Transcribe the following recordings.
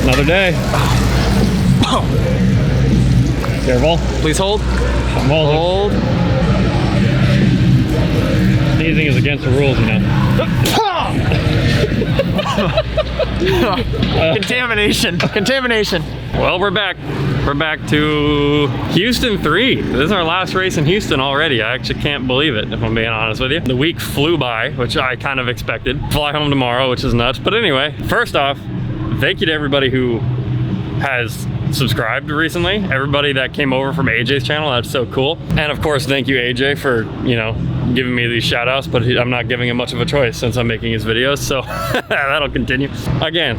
Another day. Careful. Please hold. I'm Hold. Sneezing is against the rules, you know. Contamination. Contamination. Well, we're back. We're back to Houston 3. This is our last race in Houston already. I actually can't believe it, if I'm being honest with you. The week flew by, which I kind of expected. Fly home tomorrow, which is nuts. But anyway, first off, thank you to everybody who has subscribed recently. Everybody that came over from AJ's channel, that's so cool. And of course, thank you AJ for, you know, giving me these shout outs, but I'm not giving him much of a choice since I'm making his videos, so that'll continue. Again,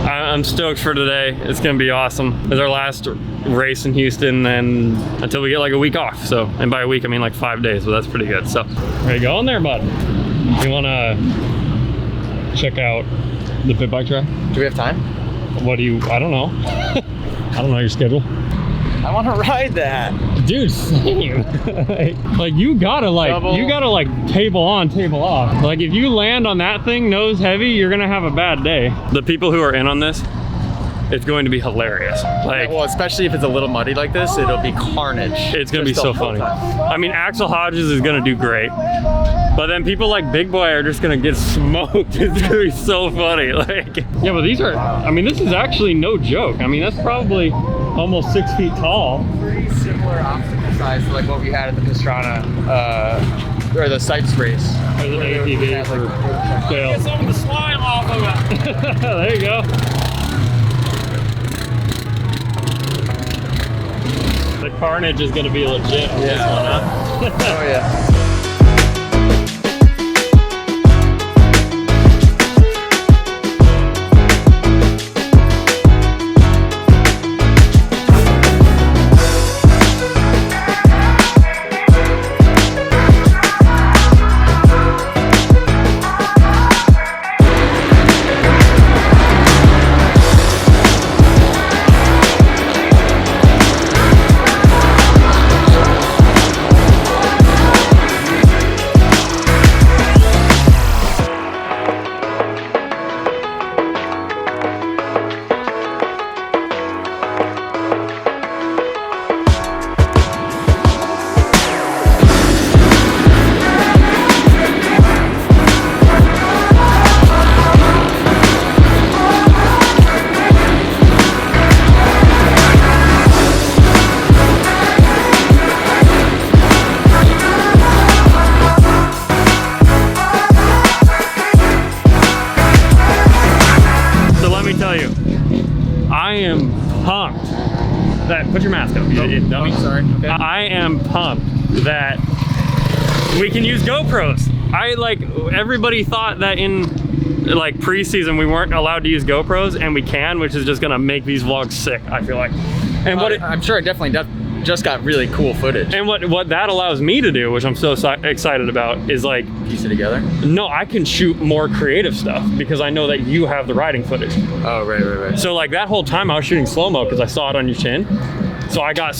I'm stoked for today. It's gonna be awesome. It's our last race in Houston and until we get like a week off. So, and by a week I mean like 5 days, so that's pretty good. So, there you go in there, bud. You wanna check out the pit bike track? Do we have time? What do you, I don't know. I don't know your schedule. I want to ride that. Dude, same. Like you gotta like table on, table off. Like if you land on that thing nose heavy, you're gonna have a bad day. The people who are in on this, it's going to be hilarious. Like, well, especially if it's a little muddy like this, it'll be carnage. It's gonna be so funny. I mean, Axel Hodges is gonna do great, but then people like Big Boy are just gonna get smoked. It's gonna be so funny. Like, yeah, but these are, I mean, this is actually no joke. I mean, that's probably almost 6 feet tall. Pretty similar obstacle size to like what we had at the Pastrana, or the Sites race. Or the ATV for scale. Get some of the slime off of it. There you go. The carnage is going to be legit on this one, huh? Oh yeah. I am pumped that, put your mask up, you idiot dummy. Sorry. Okay. I am pumped that we can use GoPros. I like, everybody thought that in like pre-season we weren't allowed to use GoPros, and we can, which is just gonna make these vlogs sick, I feel like. And I'm sure it definitely just got really cool footage. And what that allows me to do, which I'm so excited about, is like piece it together. No, I can shoot more creative stuff because I know that you have the riding footage. Oh, right. So like that whole time I was shooting slow-mo because I saw it on your chin. So I got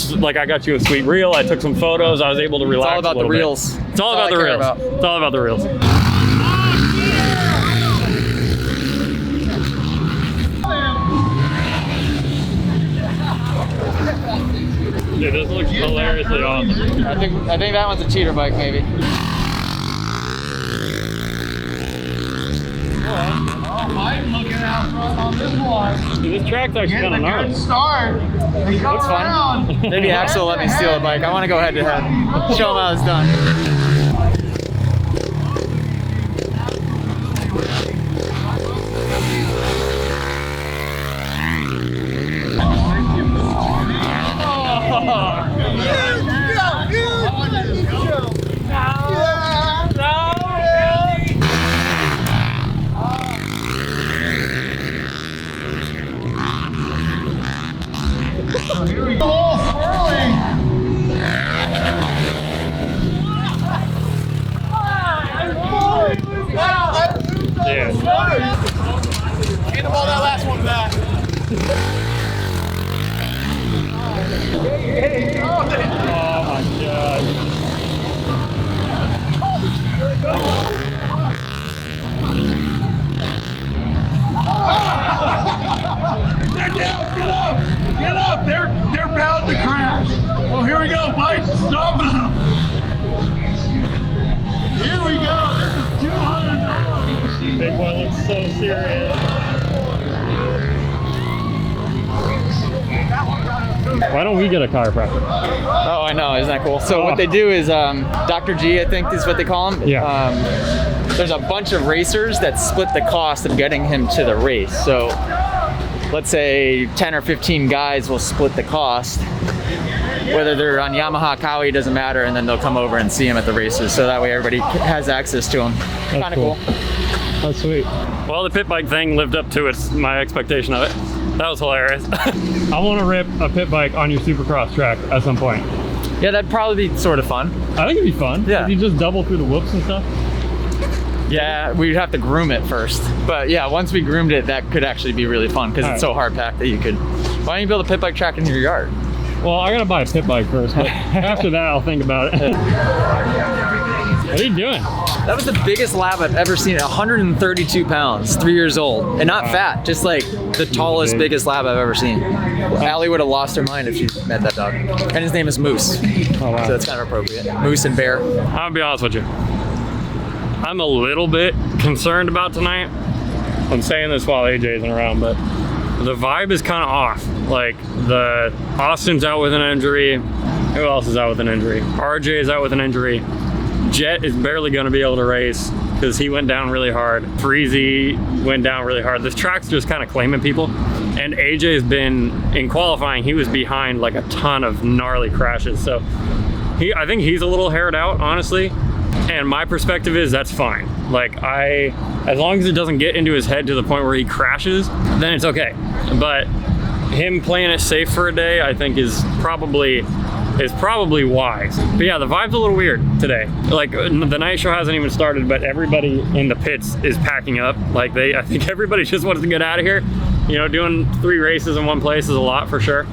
you a sweet reel. I took some photos. I was able to relax. It's all about the reels. It's all about the reels. It's all about the reels. Dude, this looks hilariously awesome. I think that one's a cheater bike, maybe. I'm looking out front on this one. Dude, this track's actually kind of gnarly. Good start. Looks fun. Maybe Axel will let me steal a bike. I want to go head to head. Show him how it's done. Here we go, swirling. Yeah. Hand him all that last one back. Oh my god. big boy looks so serious. Why don't we get a chiropractor? Oh, I know. Isn't that cool? So what they do is Dr. G, I think is what they call him. Yeah. There's a bunch of racers that split the cost of getting him to the race. So let's say 10 or 15 guys will split the cost. Whether they're on Yamaha, Kawi, it doesn't matter, and then they'll come over and see him at the races. So that way everybody has access to him. Kind of cool. That's sweet. Well, the pit bike thing lived up to my expectation of it. That was hilarious. I want to rip a pit bike on your Supercross track at some point. Yeah, that'd probably be sort of fun. I think it'd be fun. Yeah. If you just double through the whoops and stuff. Yeah, we'd have to groom it first. But yeah, once we groomed it, that could actually be really fun because it's so hard packed that you could. Why don't you build a pit bike track in your yard? Well, I gotta buy a pit bike first, but after that, I'll think about it. What are you doing? That was the biggest lab I've ever seen. 132 pounds, 3 years old, and not fat. Just like the tallest, biggest lab I've ever seen. Allie would have lost her mind if she met that dog. And his name is Moose. Oh, wow. So it's kind of appropriate. Moose and Bear. I'm gonna be honest with you. I'm a little bit concerned about tonight. I'm saying this while AJ isn't around, but the vibe is kind of off. Like, the Austin's out with an injury. Who else is out with an injury? RJ is out with an injury. Jet is barely going to be able to race because he went down really hard. Freezy went down really hard. This track's just kind of claiming people. And AJ has been, in qualifying, he was behind like a ton of gnarly crashes. So I think he's a little haired out, honestly. And my perspective is that's fine. Like, as long as it doesn't get into his head to the point where he crashes, then it's okay. But him playing it safe for a day, I think is probably wise. But yeah, the vibe's a little weird today. Like, the night show hasn't even started, but everybody in the pits is packing up. Like, I think everybody just wants to get out of here. You know, doing 3 races in one place is a lot for sure.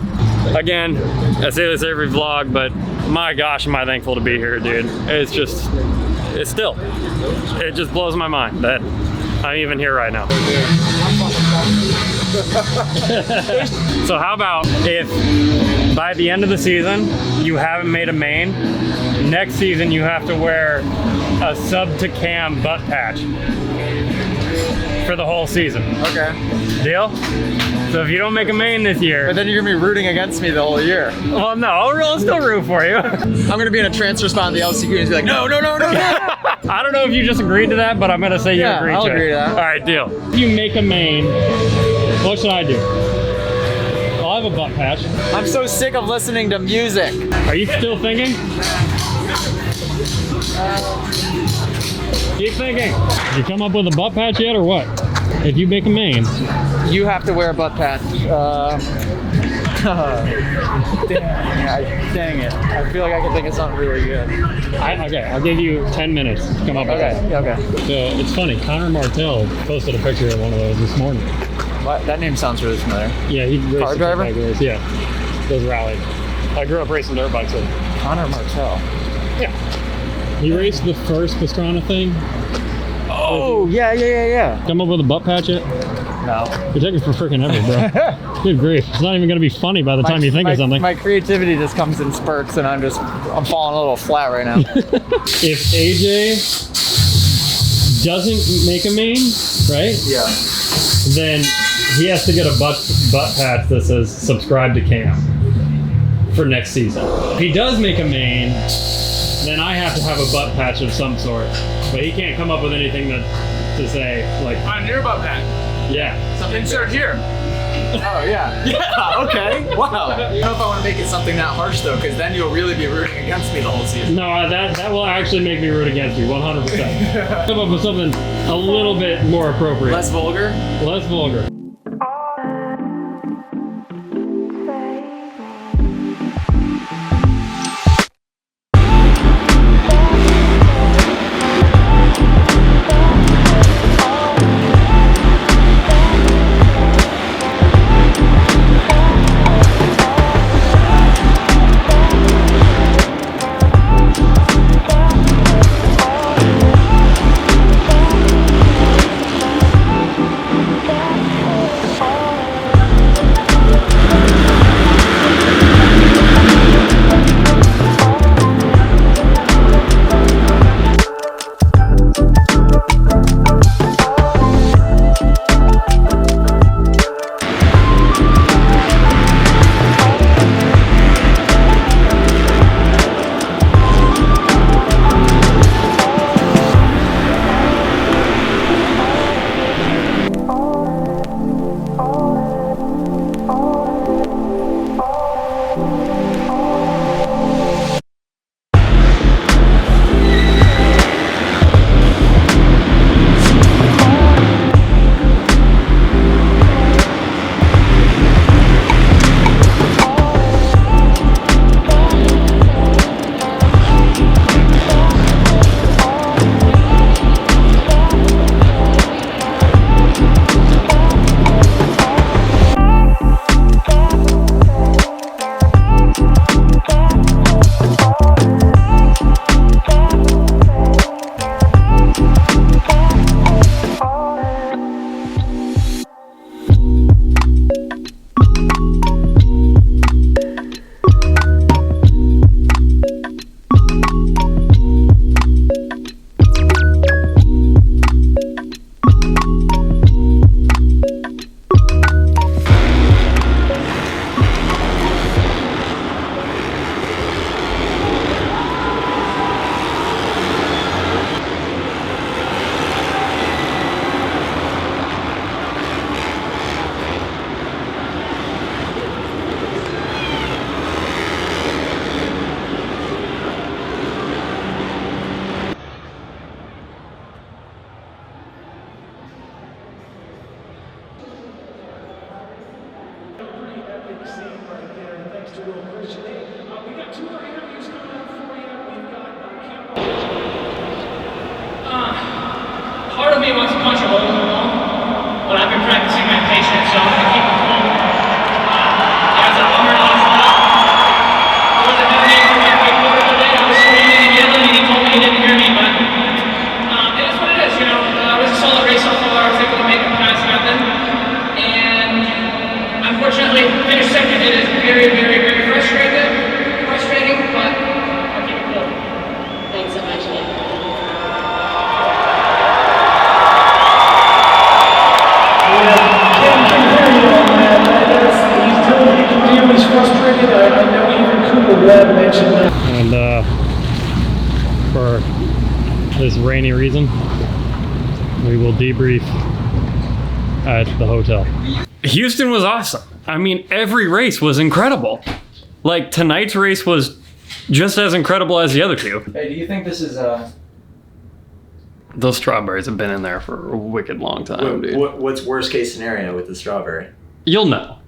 Again, I say this every vlog, but my gosh, am I thankful to be here, dude. It just blows my mind that I'm even here right now. So how about if by the end of the season you haven't made a main, next season you have to wear a sub to cam butt patch for the whole season. Okay. Deal? So if you don't make a main this year... But then you're going to be rooting against me the whole year. Well, no, I'll still root for you. I'm going to be in a transfer spot in the LCQ and be like, no. I don't know if you just agreed to that, but I'm going to say you agreed I'll to agree it. to that. All right, deal. If you make a main, what should I do? I'll have a butt patch. I'm so sick of listening to music. Are you still thinking? Keep thinking. Did you come up with a butt patch yet or what? If you make a main. You have to wear a butt patch. Dang it. I feel like I can think of something really good. Okay, I'll give you 10 minutes to come up with that. Okay. So it's funny, Connor Martell posted a picture of one of those this morning. What? That name sounds really familiar. Yeah, he raced Car driver? Yeah, those rallies. I grew up racing dirt bikes with him. Connor Martell. Yeah. He raced the first Pastrana thing. Oh, yeah. Come up with a butt patch yet? No. You're taking for freaking ever, bro. Good grief. It's not even going to be funny by the time you think of something. My creativity just comes in spurts and I'm falling a little flat right now. If AJ doesn't make a main, right? Yeah. Then he has to get a butt patch that says subscribe to Cam for next season. If he does make a main, then I have to have a butt patch of some sort. But he can't come up with anything to say, like... On your butt patch. Yeah. Something insert here. Oh, yeah. Yeah, okay. Wow. I don't know if I want to make it something that harsh, though, because then you'll really be rooting against me the whole season. No, that will actually make me root against you, 100%. Come up with something a little bit more appropriate. Less vulgar? Less vulgar. Part of me wants to punch a hole in the wall, but I've been practicing my patience, so I'm gonna keep it cool. Yeah, it's a bummer last night. There was a new name for my quarter today. I was screaming and yelling, and he told me he didn't hear me, but it is what it is, you know. It was a solid race so far. I was able to make a pass happen, and unfortunately, finished second. It is very, very, very frustrating, but I'll keep it cool. Thanks so much, Nick. And for this rainy reason, we will debrief at the hotel. Houston was awesome. I mean, every race was incredible. Like, tonight's race was just as incredible as the other two. Hey, do you think this is Those strawberries have been in there for a wicked long time, dude. what's worst case scenario with the strawberry? You'll know,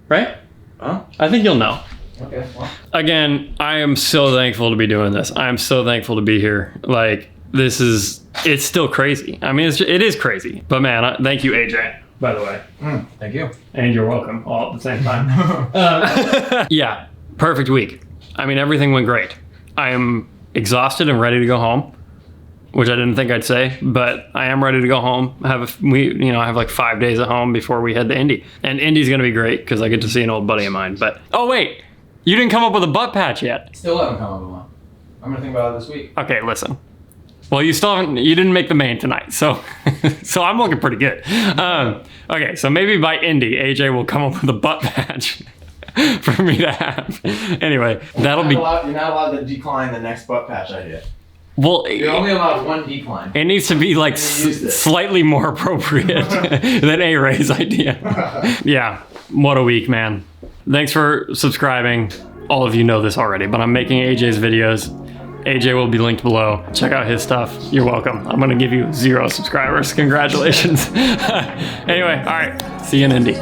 right? Huh? I think you'll know. Okay. Well. Again, I am so thankful to be doing this. I am so thankful to be here. Like, it's still crazy. I mean, it is crazy. But man, thank you, AJ, by the way. Thank you. And you're welcome, all at the same time. Yeah, perfect week. I mean, everything went great. I am exhausted and ready to go home, which I didn't think I'd say, but I am ready to go home. I have like 5 days at home before we head to Indy. And Indy's gonna be great because I get to see an old buddy of mine. But, oh wait, you didn't come up with a butt patch yet. Still haven't come up with one. I'm gonna think about it this week. Okay, listen. Well, you didn't make the main tonight, so so I'm looking pretty good. Okay, so maybe by Indy, AJ will come up with a butt patch for me to have. Anyway, that'll be... You're not allowed to decline the next butt patch idea. Well, You're only allowed one decline. it needs to be like slightly more appropriate than A-Ray's idea. Yeah, what a week, man. Thanks for subscribing. All of you know this already, but I'm making AJ's videos. AJ will be linked below. Check out his stuff. You're welcome. I'm gonna give you 0 subscribers. Congratulations. Anyway, all right. See you in Indy.